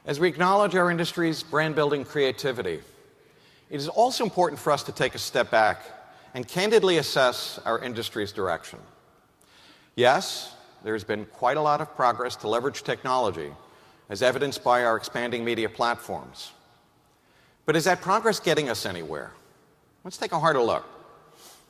As we acknowledge our industry's brand-building creativity, it is also important for us to take a step back and candidly assess our industry's direction. Yes, there's been quite a lot of progress to leverage technology, as evidenced by our expanding media platforms. But is that progress getting us anywhere? Let's take a harder look.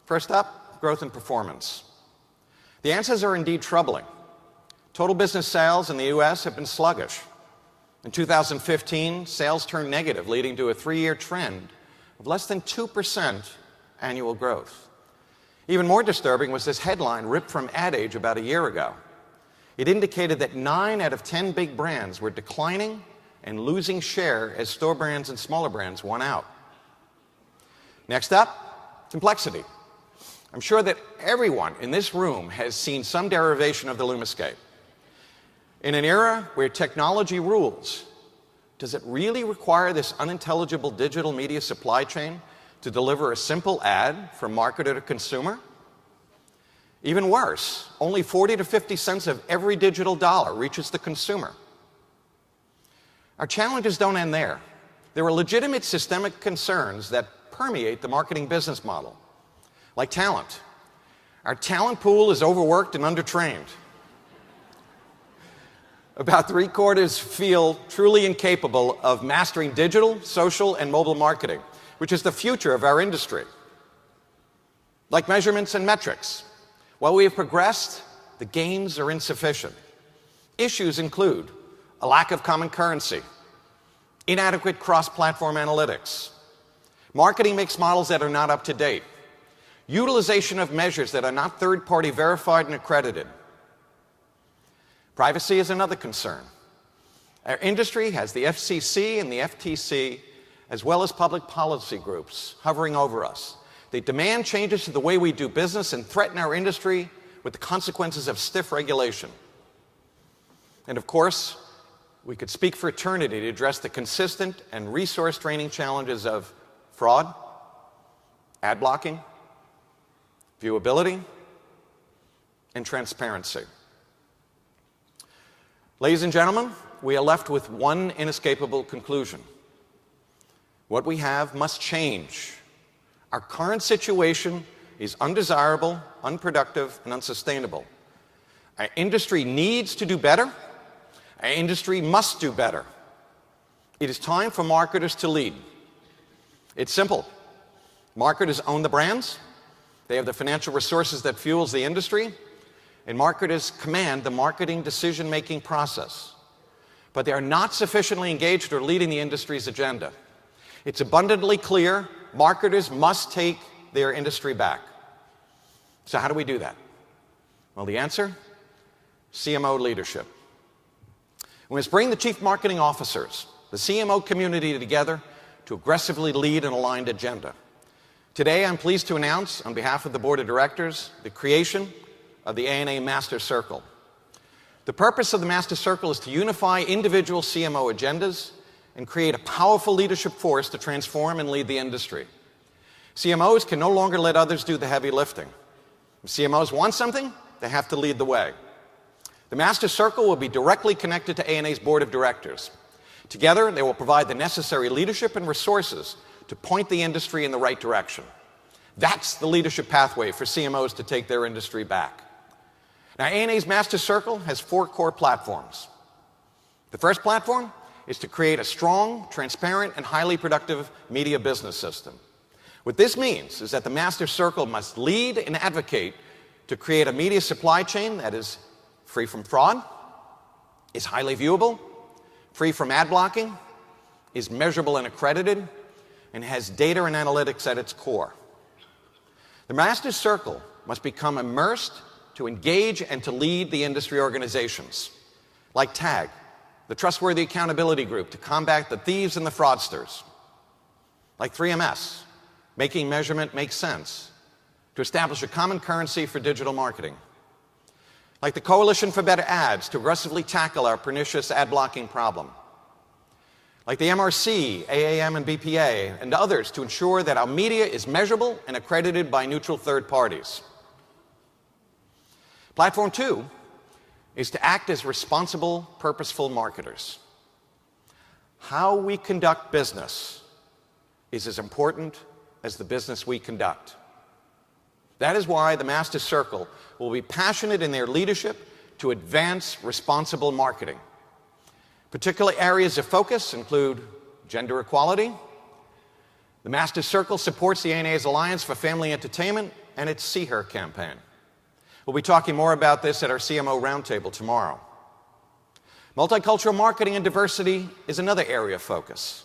First up, growth and performance. The answers are indeed troubling. Total business sales in the US have been sluggish. In 2015, sales turned negative, leading to a 3-year trend of less than 2% annual growth. Even more disturbing was this headline ripped from Ad Age about a year ago. It indicated that 9 out of 10 big brands were declining and losing share as store brands and smaller brands won out. Next up, complexity. I'm sure that everyone in this room has seen some derivation of the LUMAscape. In an era where technology rules, does it really require this unintelligible digital media supply chain to deliver a simple ad from marketer to consumer? Even worse, only 40 to 50 cents of every digital dollar reaches the consumer. Our challenges don't end there. There are legitimate systemic concerns that permeate the marketing business model, like talent. Our talent pool is overworked and undertrained. About 3/4 feel truly incapable of mastering digital, social, and mobile marketing, which is the future of our industry. Like measurements and metrics, while we have progressed, the gains are insufficient. Issues include a lack of common currency, inadequate cross-platform analytics, marketing mix models that are not up to date, utilization of measures that are not third-party verified and accredited. Privacy is another concern. Our industry has the FCC and the FTC, as well as public policy groups, hovering over us. They demand changes to the way we do business and threaten our industry with the consequences of stiff regulation. And of course, we could speak for eternity to address the consistent and resource-draining challenges of fraud, ad blocking, viewability, and transparency. Ladies and gentlemen, we are left with one inescapable conclusion. What we have must change. Our current situation is undesirable, unproductive, and unsustainable. Our industry needs to do better. Our industry must do better. It is time for marketers to lead. It's simple. Marketers own the brands. They have the financial resources that fuels the industry. And marketers command the marketing decision-making process. But they are not sufficiently engaged or leading the industry's agenda. It's abundantly clear marketers must take their industry back. So how do we do that? Well, the answer? CMO leadership. We must bring the chief marketing officers, the CMO community together to aggressively lead an aligned agenda. Today, I'm pleased to announce, on behalf of the Board of Directors, the creation of the ANA Master Circle. The purpose of the Master Circle is to unify individual CMO agendas and create a powerful leadership force to transform and lead the industry. CMOs can no longer let others do the heavy lifting. If CMOs want something, they have to lead the way. The Master Circle will be directly connected to ANA's Board of Directors. Together, they will provide the necessary leadership and resources to point the industry in the right direction. That's the leadership pathway for CMOs to take their industry back. Now, ANA's Master Circle has 4 core platforms. The first platform is to create a strong, transparent, and highly productive media business system. What this means is that the Master Circle must lead and advocate to create a media supply chain that is free from fraud, is highly viewable, free from ad blocking, is measurable and accredited, and has data and analytics at its core. The Master Circle must become immersed to engage and to lead the industry organizations, like TAG, the Trustworthy Accountability Group to combat the thieves and the fraudsters, like 3MS, Making Measurement Make Sense, to establish a common currency for digital marketing, like the Coalition for Better Ads to aggressively tackle our pernicious ad blocking problem, like the MRC, AAM, and BPA, and others to ensure that our media is measurable and accredited by neutral third parties. Platform 2 is to act as responsible, purposeful marketers. How we conduct business is as important as the business we conduct. That is why the Master Circle will be passionate in their leadership to advance responsible marketing. Particular areas of focus include gender equality. The Master Circle supports the ANA's Alliance for Family Entertainment and its See Her campaign. We'll be talking more about this at our CMO Roundtable tomorrow. Multicultural marketing and diversity is another area of focus.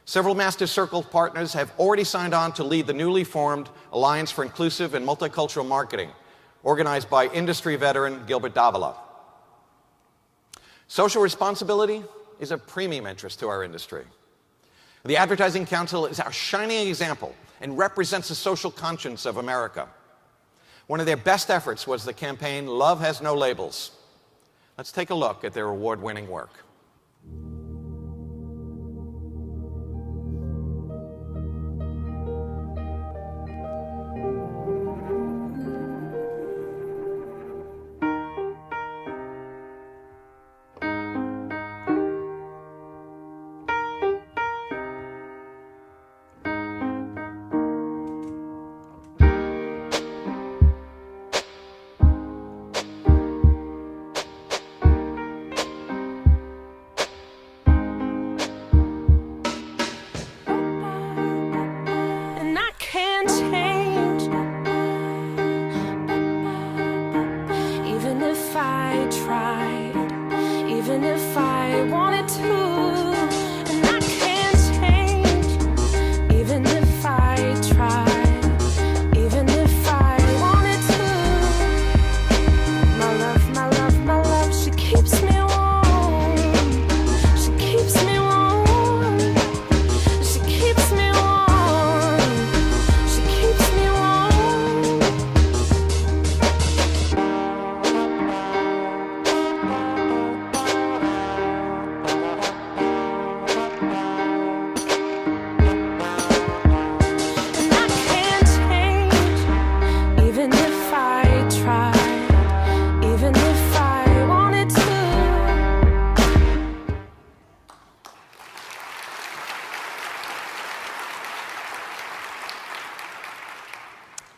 Several Master Circle partners have already signed on to lead the newly formed Alliance for Inclusive and Multicultural Marketing, organized by industry veteran Gilbert Davila. Social responsibility is a premium interest to our industry. The Advertising Council is our shining example and represents the social conscience of America. One of their best efforts was the campaign Love Has No Labels. Let's take a look at their award-winning work.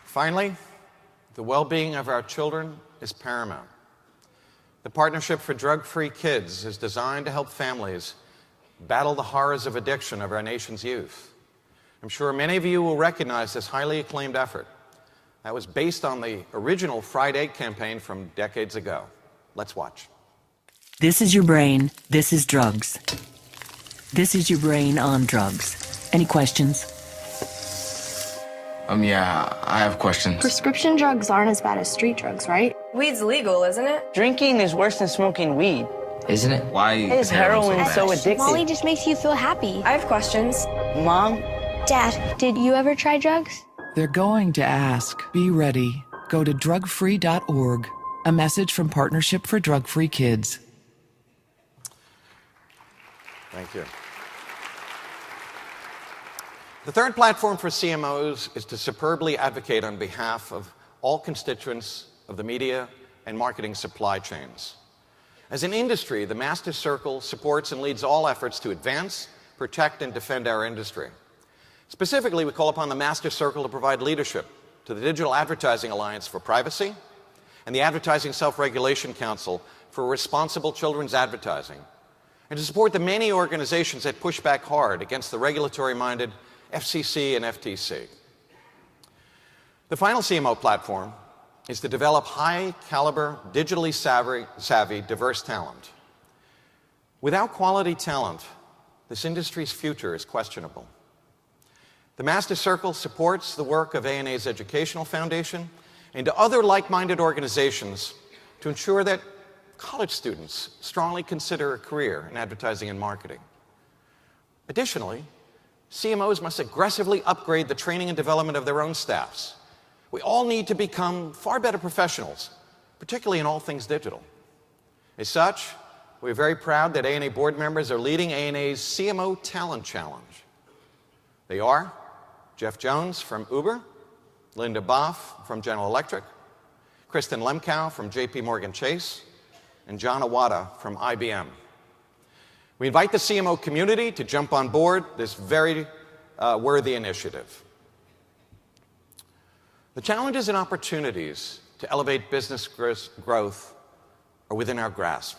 Finally, the well-being of our children is paramount. The Partnership for Drug-Free Kids is designed to help families battle the horrors of addiction of our nation's youth. I'm sure many of you will recognize this highly acclaimed effort. That was based on the original Fried Egg campaign from decades ago. Let's watch. This is your brain. This is drugs. This is your brain on drugs. Any questions? Yeah, I have questions. Prescription drugs aren't as bad as street drugs, right? Weed's legal, isn't it? Drinking is worse than smoking weed. Isn't it? Why is heroin so addictive? Molly just makes you feel happy. I have questions. Mom? Dad, did you ever try drugs? They're going to ask. Be ready. Go to drugfree.org. A message from Partnership for Drug-Free Kids. Thank you. The third platform for CMOs is to superbly advocate on behalf of all constituents of the media and marketing supply chains. As an industry, the Master Circle supports and leads all efforts to advance, protect, and defend our industry. Specifically, we call upon the Master Circle to provide leadership to the Digital Advertising Alliance for Privacy and the Advertising Self-Regulation Council for Responsible Children's Advertising, and to support the many organizations that push back hard against the regulatory-minded FCC and FTC. The final CMO platform is to develop high-caliber, digitally savvy, diverse talent. Without quality talent, this industry's future is questionable. The Master Circle supports the work of ANA's Educational Foundation and to other like-minded organizations to ensure that college students strongly consider a career in advertising and marketing. Additionally, CMOs must aggressively upgrade the training and development of their own staffs. We all need to become far better professionals, particularly in all things digital. As such, we're very proud that ANA board members are leading ANA's CMO Talent Challenge. They are Jeff Jones from Uber, Linda Boff from General Electric, Kristen Lemkow from JP Morgan Chase, and John Awada from IBM. We invite the CMO community to jump on board this very worthy initiative. The challenges and opportunities to elevate business growth are within our grasp.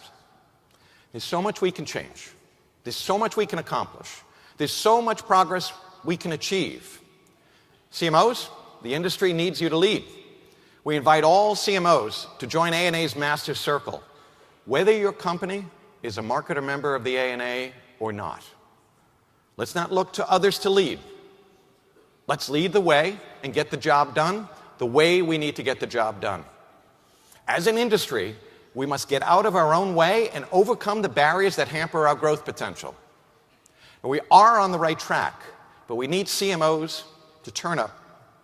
There's so much we can change. There's so much we can accomplish. There's so much progress we can achieve. CMOs, the industry needs you to lead. We invite all CMOs to join ANA's Master Circle, whether your company is a marketer member of the ANA or not. Let's not look to others to lead. Let's lead the way and get the job done the way we need to get the job done. As an industry, we must get out of our own way and overcome the barriers that hamper our growth potential. And we are on the right track, but we need CMOs to turn up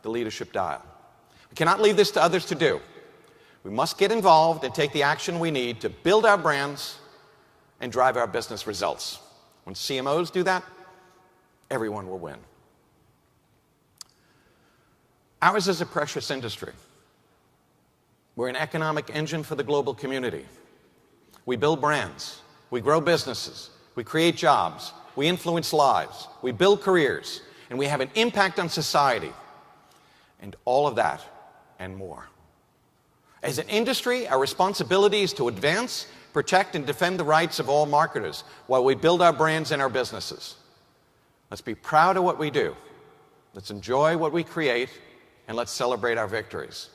the leadership dial. We cannot leave this to others to do. We must get involved and take the action we need to build our brands and drive our business results. When CMOs do that, everyone will win. Ours is a precious industry. We're an economic engine for the global community. We build brands, we grow businesses, we create jobs, we influence lives, we build careers, and we have an impact on society. And all of that and more. As an industry, our responsibility is to advance, protect, and defend the rights of all marketers while we build our brands and our businesses. Let's be proud of what we do. Let's enjoy what we create, and let's celebrate our victories.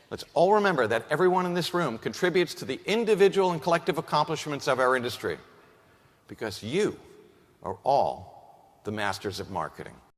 Let's all remember that everyone in this room contributes to the individual and collective accomplishments of our industry, because you are all the masters of marketing.